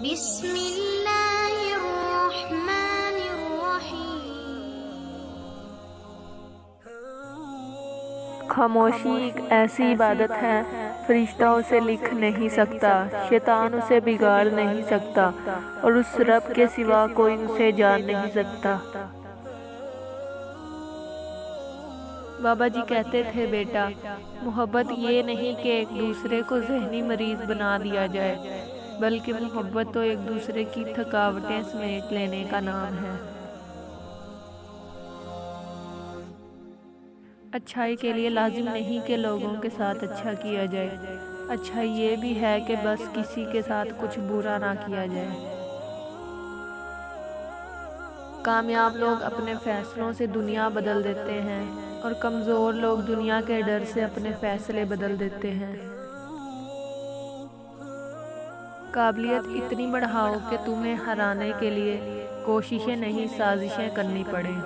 بسم اللہ الرحمن الرحیم۔ خاموشی ایک ایسی عبادت ہے، فرشتہ اسے لکھ نہیں سکتا، شیطان اسے بگاڑ نہیں سکتا، اور اس رب کے سوا کوئی اسے جان نہیں سکتا۔ بابا جی کہتے تھے، بیٹا، محبت یہ نہیں کہ ایک دوسرے کو ذہنی مریض بنا دیا جائے، بلکہ محبت تو ایک دوسرے کی تھکاوٹیں سمیٹ لینے کا نام ہے۔ اچھائی کے لیے لازم نہیں کہ لوگوں کے ساتھ اچھا کیا جائے، اچھائی یہ بھی ہے کہ بس کسی کے ساتھ کچھ برا نہ کیا جائے۔ کامیاب لوگ اپنے فیصلوں سے دنیا بدل دیتے ہیں، اور کمزور لوگ دنیا کے ڈر سے اپنے فیصلے بدل دیتے ہیں۔ قابلیت اتنی بڑھاؤ کہ تمہیں ہرانے کے لیے کوششیں نہیں سازشیں کرنی پڑیں۔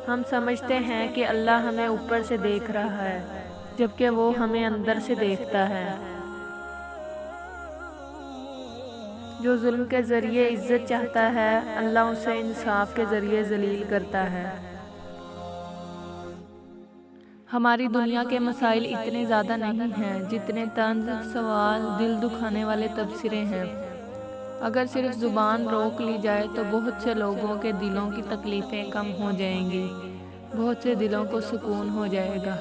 ہم سمجھتے ہیں کہ اللہ ہمیں اوپر سے دیکھ رہا ہے، جبکہ وہ ہمیں اندر سے دیکھتا ہے۔ جو ظلم کے ذریعے عزت چاہتا ہے، اللہ اسے انصاف کے ذریعے ذلیل کرتا ہے۔ ہماری دنیا کے مسائل اتنے زیادہ نہیں ہیں جتنے طنز، سوال، دل دکھانے والے تبصرے ہیں۔ اگر صرف زبان روک لی جائے تو بہت سے لوگوں کے دلوں کی تکلیفیں کم ہو جائیں گی، بہت سے دلوں کو سکون ہو جائے گا۔